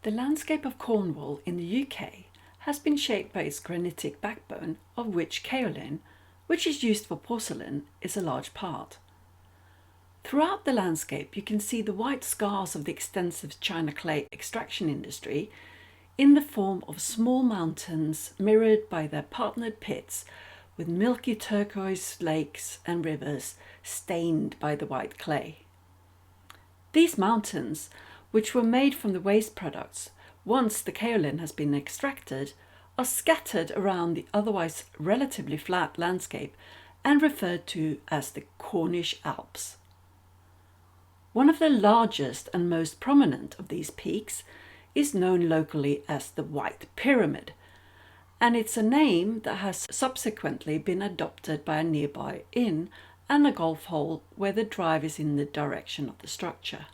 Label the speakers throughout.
Speaker 1: The landscape of Cornwall in the UK has been shaped by its granitic backbone, of which kaolin, which is used for porcelain, is a large part. Throughout the landscape you can see the white scars of the extensive china clay extraction industry in the form of small mountains mirrored by their partnered pits with milky turquoise lakes and rivers stained by the white clay. These mountains, which were made from the waste products once the kaolin has been extracted, are scattered around the otherwise relatively flat landscape and referred to as the Cornish Alps. One of the largest and most prominent of these peaks is known locally as the White Pyramid, and it's a name that has subsequently been adopted by a nearby inn and a golf hole where the drive is in the direction of the structure.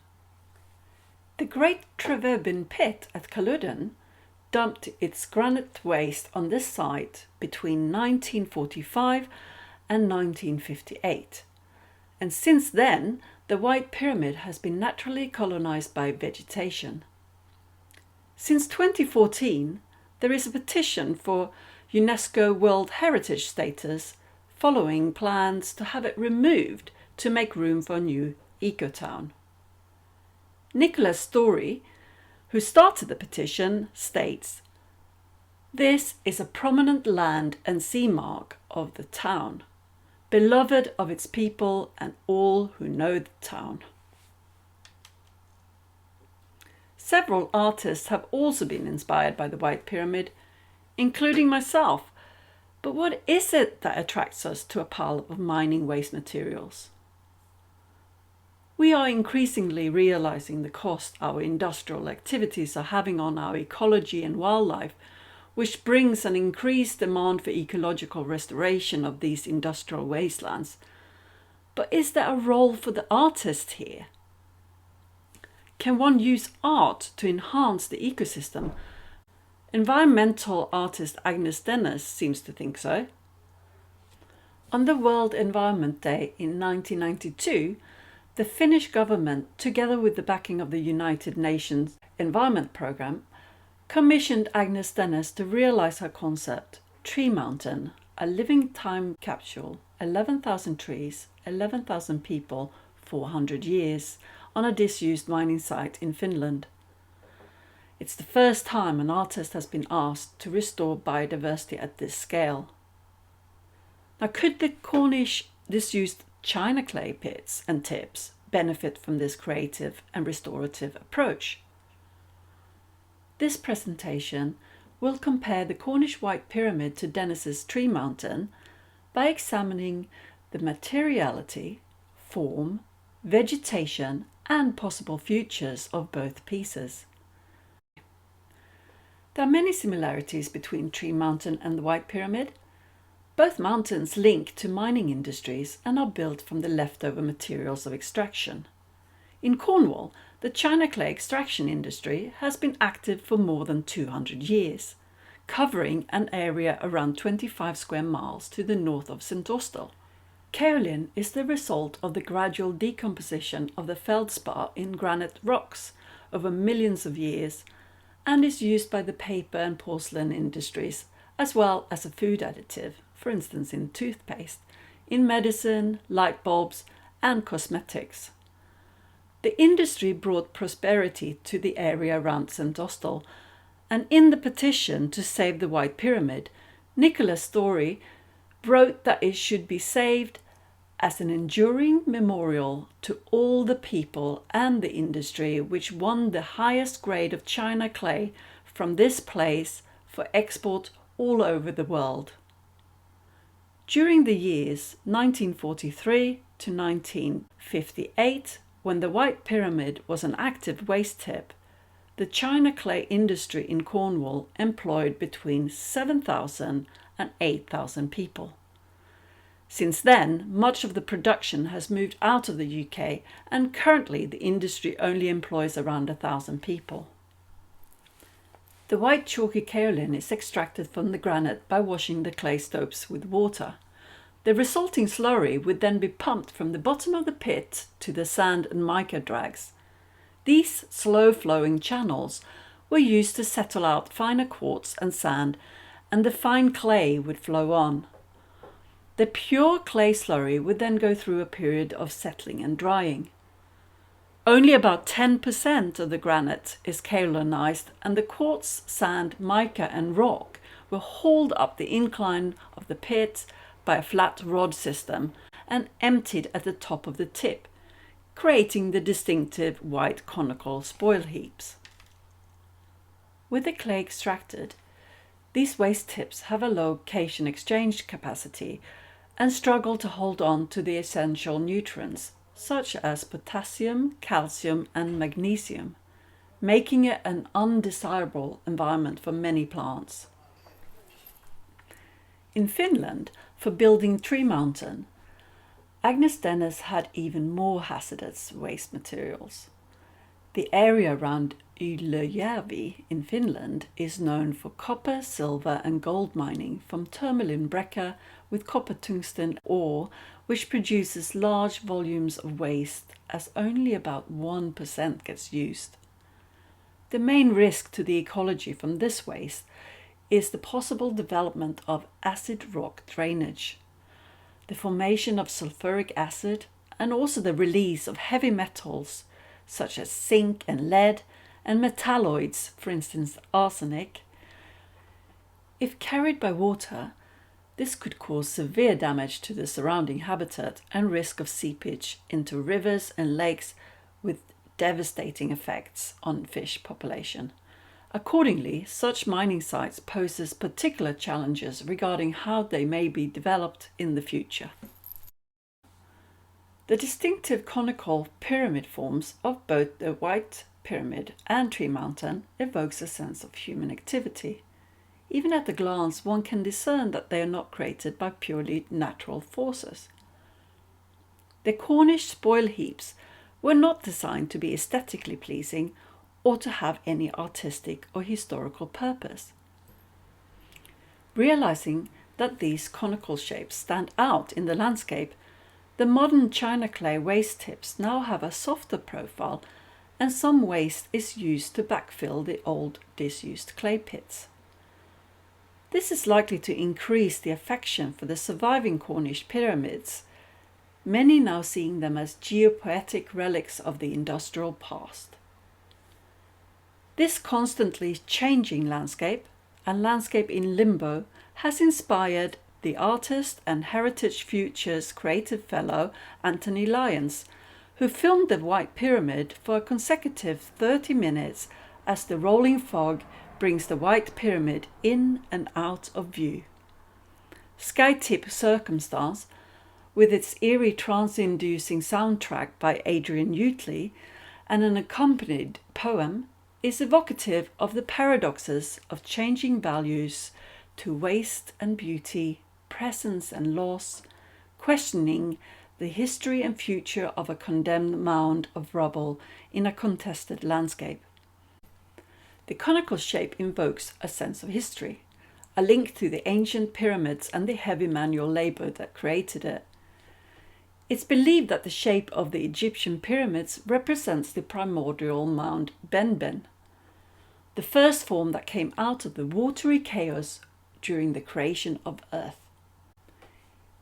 Speaker 1: The Great Treverbin Pit at Culloden dumped its granite waste on this site between 1945 and 1958, and since then the White Pyramid has been naturally colonized by vegetation. Since 2014, there is a petition for UNESCO World Heritage status following plans to have it removed to make room for a new ecotown. Nicholas Story, who started the petition, states, "This is a prominent land and sea mark of the town, beloved of its people and all who know the town." Several artists have also been inspired by the White Pyramid, including myself. But what is it that attracts us to a pile of mining waste materials? We are increasingly realizing the cost our industrial activities are having on our ecology and wildlife, which brings an increased demand for ecological restoration of these industrial wastelands. But is there a role for the artist here? Can one use art to enhance the ecosystem? Environmental artist Agnes Dennis seems to think so. On the World Environment Day in 1992, the Finnish government, together with the backing of the United Nations Environment Programme, commissioned Agnes Dennis to realize her concept, Tree Mountain, a living time capsule, 11,000 trees, 11,000 people, 400 years, on a disused mining site in Finland. It's the first time an artist has been asked to restore biodiversity at this scale. Now, could the Cornish disused china clay pits and tips benefit from this creative and restorative approach? This presentation will compare the Cornish White Pyramid to Dennis's Tree Mountain by examining the materiality, form, vegetation and possible futures of both pieces. There are many similarities between Tree Mountain and the White Pyramid. Both mountains link to mining industries and are built from the leftover materials of extraction. In Cornwall, the china clay extraction industry has been active for more than 200 years, covering an area around 25 square miles to the north of St. Austell. Kaolin is the result of the gradual decomposition of the feldspar in granite rocks over millions of years and is used by the paper and porcelain industries as well as a food additive, for instance in toothpaste, in medicine, light bulbs and cosmetics. The industry brought prosperity to the area around St. Austell, and in the petition to save the White Pyramid, Nicholas Story wrote that it should be saved as an enduring memorial to all the people and the industry which won the highest grade of china clay from this place for export all over the world. During the years 1943 to 1958, when the White Pyramid was an active waste tip, the china clay industry in Cornwall employed between 7,000 and 8,000 people. Since then, much of the production has moved out of the UK, and currently the industry only employs around 1,000 people. The white chalky kaolin is extracted from the granite by washing the clay stopes with water. The resulting slurry would then be pumped from the bottom of the pit to the sand and mica drags. These slow-flowing channels were used to settle out finer quartz and sand, and the fine clay would flow on. The pure clay slurry would then go through a period of settling and drying. Only about 10% of the granite is kaolinized, and the quartz, sand, mica and rock were hauled up the incline of the pit by a flat rod system and emptied at the top of the tip, creating the distinctive white conical spoil heaps. With the clay extracted, these waste tips have a low cation exchange capacity and struggle to hold on to the essential nutrients such as potassium, calcium and magnesium, making it an undesirable environment for many plants. In Finland, for building Tree Mountain, Agnes Dennis had even more hazardous waste materials. The area around Ylöjärvi in Finland is known for copper, silver and gold mining from tourmaline breccia with copper tungsten ore, which produces large volumes of waste as only about 1% gets used. The main risk to the ecology from this waste is the possible development of acid rock drainage, the formation of sulfuric acid and also the release of heavy metals such as zinc and lead and metalloids, for instance arsenic. If carried by water, this could cause severe damage to the surrounding habitat and risk of seepage into rivers and lakes with devastating effects on fish population. Accordingly, such mining sites poses particular challenges regarding how they may be developed in the future. The distinctive conical pyramid forms of both the White Pyramid and Tree Mountain evokes a sense of human activity. Even at a glance, one can discern that they are not created by purely natural forces. The Cornish spoil heaps were not designed to be aesthetically pleasing or to have any artistic or historical purpose. Realizing that these conical shapes stand out in the landscape, the modern china clay waste tips now have a softer profile, and some waste is used to backfill the old disused clay pits. This is likely to increase the affection for the surviving Cornish pyramids, many now seeing them as geopoetic relics of the industrial past. This constantly changing landscape, and landscape in Limbo, has inspired the artist and Heritage Futures Creative Fellow Anthony Lyons, who filmed the White Pyramid for a consecutive 30 minutes as the rolling fog brings the White Pyramid in and out of view. Skytip Circumstance, with its eerie trance-inducing soundtrack by Adrian Utley and an accompanied poem, is evocative of the paradoxes of changing values to waste and beauty, presence and loss, questioning the history and future of a condemned mound of rubble in a contested landscape. The conical shape invokes a sense of history, a link to the ancient pyramids and the heavy manual labour that created it. It's believed that the shape of the Egyptian pyramids represents the primordial mound Benben, the first form that came out of the watery chaos during the creation of Earth.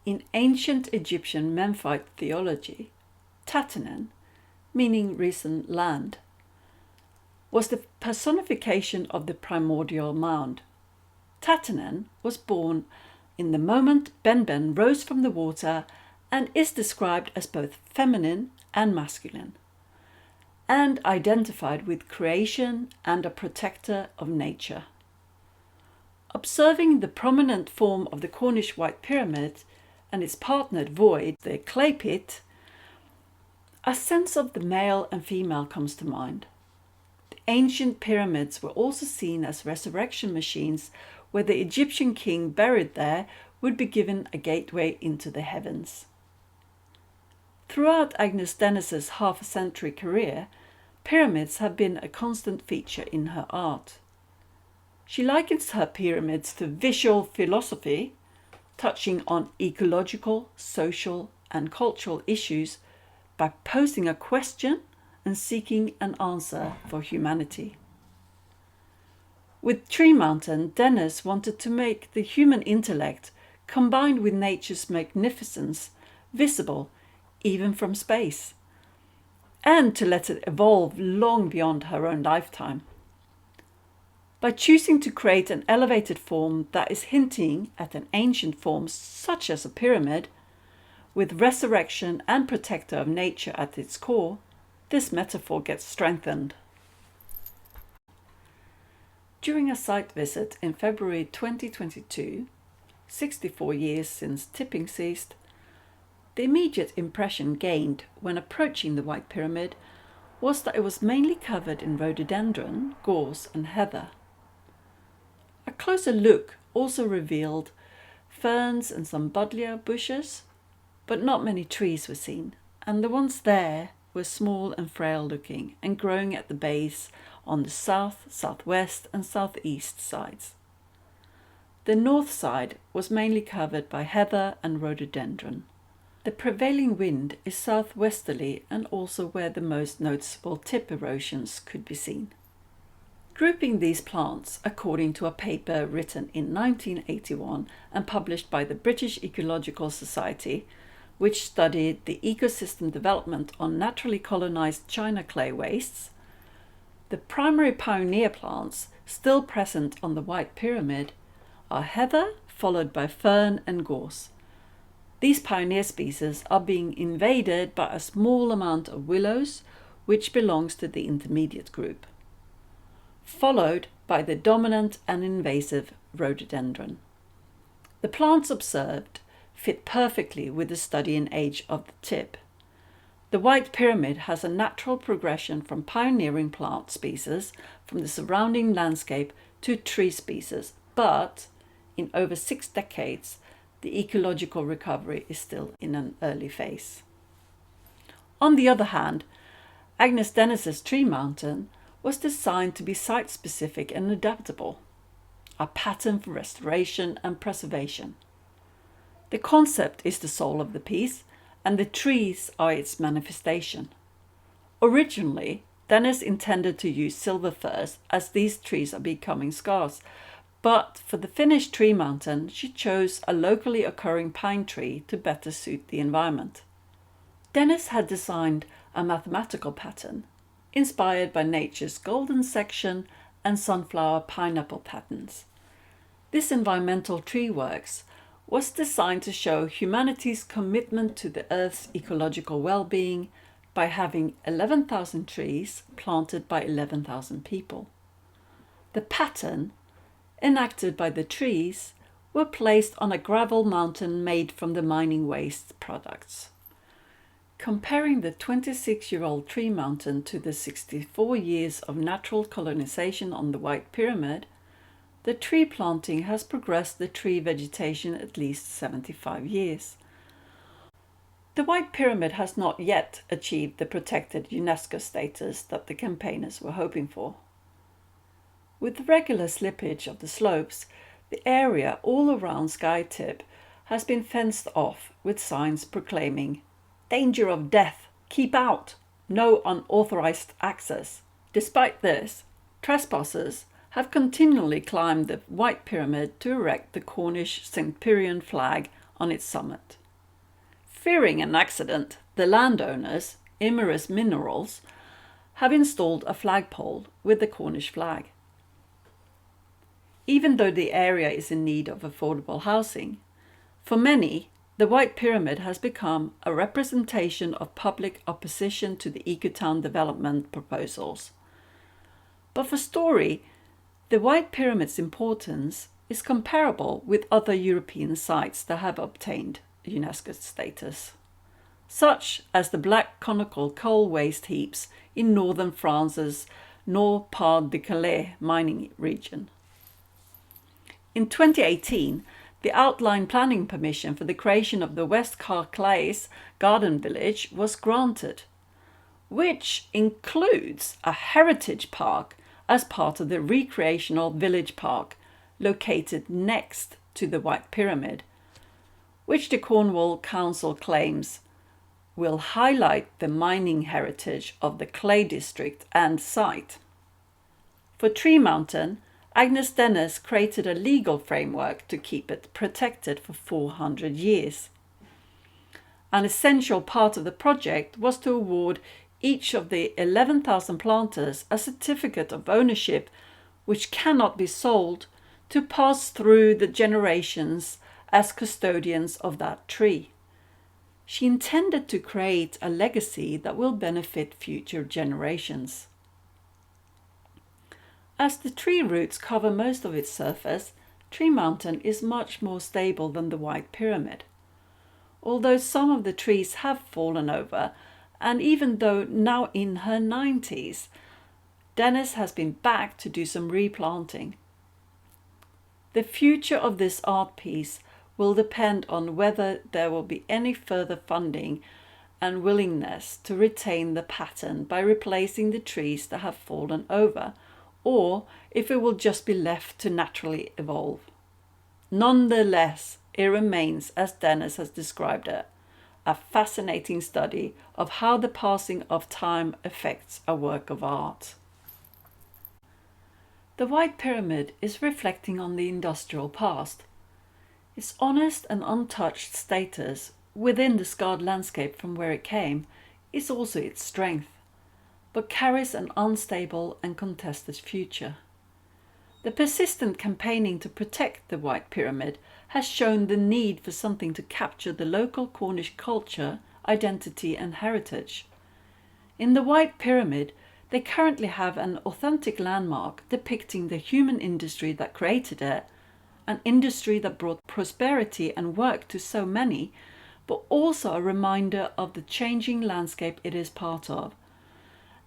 Speaker 1: In ancient Egyptian Memphite theology, Tatanen, meaning risen land, was the personification of the primordial mound. Tatanen was born in the moment Benben rose from the water and is described as both feminine and masculine, and identified with creation and a protector of nature. Observing the prominent form of the Cornish White Pyramid and its partnered void, the clay pit, a sense of the male and female comes to mind. The ancient pyramids were also seen as resurrection machines where the Egyptian king buried there would be given a gateway into the heavens. Throughout Agnes Dennis's half-a-century career, pyramids have been a constant feature in her art. She likens her pyramids to visual philosophy, touching on ecological, social and cultural issues by posing a question and seeking an answer for humanity. With Tree Mountain, Dennis wanted to make the human intellect, combined with nature's magnificence, visible even from space, and to let it evolve long beyond her own lifetime. By choosing to create an elevated form that is hinting at an ancient form such as a pyramid, with resurrection and protector of nature at its core, this metaphor gets strengthened. During a site visit in February 2022, 64 years since tipping ceased, the immediate impression gained when approaching the White Pyramid was that it was mainly covered in rhododendron, gorse and heather. A closer look also revealed ferns and some buddleia bushes, but not many trees were seen, and the ones there were small and frail looking and growing at the base on the south, southwest and southeast sides. The north side was mainly covered by heather and rhododendron. The prevailing wind is southwesterly and also where the most noticeable tip erosions could be seen. Grouping these plants according to a paper written in 1981 and published by the British Ecological Society, which studied the ecosystem development on naturally colonized china clay wastes, the primary pioneer plants still present on the White Pyramid are heather, followed by fern and gorse. These pioneer species are being invaded by a small amount of willows, which belongs to the intermediate group, followed by the dominant and invasive rhododendron. The plants observed fit perfectly with the study and age of the tip. The White Pyramid has a natural progression from pioneering plant species from the surrounding landscape to tree species, but in over 6 decades, the ecological recovery is still in an early phase. On the other hand, Agnes Dennis's Tree Mountain was designed to be site-specific and adaptable, a pattern for restoration and preservation. The concept is the soul of the piece, and the trees are its manifestation. Originally, Dennis intended to use silver firs as these trees are becoming scarce, but for the finished Tree Mountain, she chose a locally occurring pine tree to better suit the environment. Dennis had designed a mathematical pattern, inspired by nature's golden section and sunflower pineapple patterns. This environmental tree works was designed to show humanity's commitment to the Earth's ecological well-being by having 11,000 trees planted by 11,000 people. The pattern, enacted by the trees, were placed on a gravel mountain made from the mining waste products. Comparing the 26-year-old Tree Mountain to the 64 years of natural colonization on the White Pyramid, the tree planting has progressed the tree vegetation at least 75 years. The White Pyramid has not yet achieved the protected UNESCO status that the campaigners were hoping for. With regular slippage of the slopes, the area all around Sky Tip has been fenced off with signs proclaiming "Danger of death, keep out, no unauthorized access." Despite this, trespassers have continually climbed the White Pyramid to erect the Cornish St. Piran flag on its summit. Fearing an accident, the landowners, Imerys Minerals, have installed a flagpole with the Cornish flag. Even though the area is in need of affordable housing, for many, the White Pyramid has become a representation of public opposition to the ecotown development proposals. But for Story, the White Pyramid's importance is comparable with other European sites that have obtained UNESCO status, such as the black conical coal waste heaps in northern France's Nord-Pas-de-Calais mining region. In 2018, the outline planning permission for the creation of the West Carclays Garden Village was granted, which includes a heritage park as part of the recreational village park located next to the White Pyramid, which the Cornwall Council claims will highlight the mining heritage of the Clay District and site. For Tree Mountain, Agnes Dennis created a legal framework to keep it protected for 400 years. An essential part of the project was to award each of the 11,000 planters a certificate of ownership which cannot be sold, to pass through the generations as custodians of that tree. She intended to create a legacy that will benefit future generations. As the tree roots cover most of its surface, Tree Mountain is much more stable than the White Pyramid. Although some of the trees have fallen over, and even though now in her 90s, Dennis has been back to do some replanting. The future of this art piece will depend on whether there will be any further funding and willingness to retain the pattern by replacing the trees that have fallen over, or if it will just be left to naturally evolve. Nonetheless, it remains, as Dennis has described it, a fascinating study of how the passing of time affects a work of art. The White Pyramid is reflecting on the industrial past. Its honest and untouched status within the scarred landscape from where it came is also its strength, but carries an unstable and contested future. The persistent campaigning to protect the White Pyramid has shown the need for something to capture the local Cornish culture, identity and heritage. In the White Pyramid, they currently have an authentic landmark depicting the human industry that created it, an industry that brought prosperity and work to so many, but also a reminder of the changing landscape it is part of,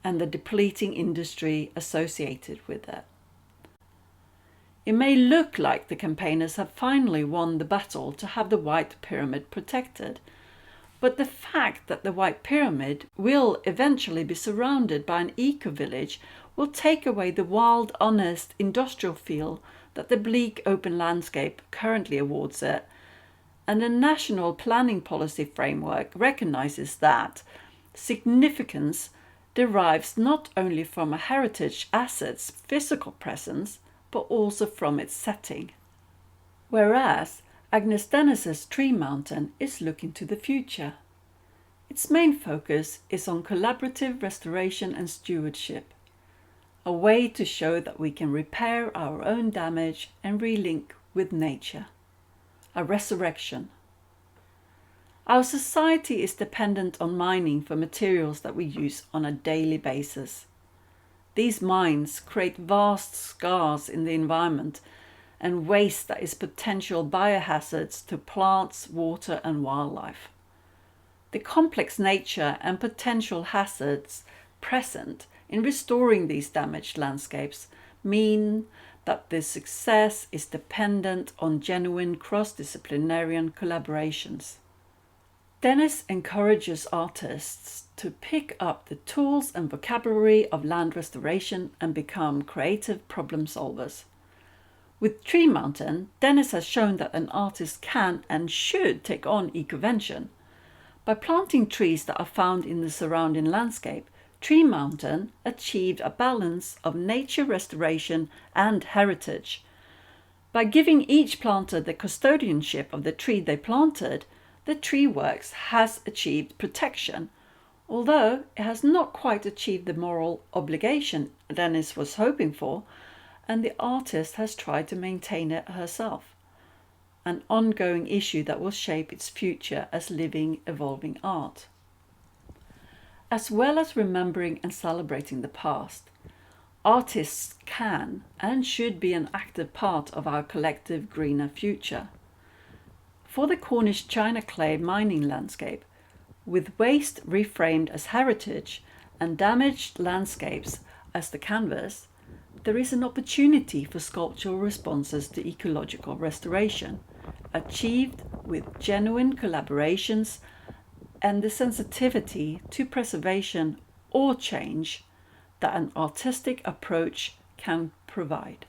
Speaker 1: and the depleting industry associated with it. It may look like the campaigners have finally won the battle to have the White Pyramid protected, but the fact that the White Pyramid will eventually be surrounded by an eco-village will take away the wild, honest, industrial feel that the bleak open landscape currently awards it, and the National Planning Policy Framework recognises that significance derives not only from a heritage asset's physical presence, but also from its setting. Whereas Agnes Dennis's Tree Mountain is looking to the future. Its main focus is on collaborative restoration and stewardship, a way to show that we can repair our own damage and relink with nature. A resurrection. Our society is dependent on mining for materials that we use on a daily basis. These mines create vast scars in the environment and waste that is potential biohazards to plants, water and wildlife. The complex nature and potential hazards present in restoring these damaged landscapes mean that the success is dependent on genuine cross-disciplinary collaborations. Dennis encourages artists to pick up the tools and vocabulary of land restoration and become creative problem solvers. With Tree Mountain, Dennis has shown that an artist can and should take on ecovention. By planting trees that are found in the surrounding landscape, Tree Mountain achieved a balance of nature restoration and heritage. By giving each planter the custodianship of the tree they planted, the tree works has achieved protection, although it has not quite achieved the moral obligation Dennis was hoping for, and the artist has tried to maintain it herself, an ongoing issue that will shape its future as living, evolving art. As well as remembering and celebrating the past, artists can and should be an active part of our collective greener future. For the Cornish china clay mining landscape, with waste reframed as heritage and damaged landscapes as the canvas, there is an opportunity for sculptural responses to ecological restoration, achieved with genuine collaborations and the sensitivity to preservation or change that an artistic approach can provide.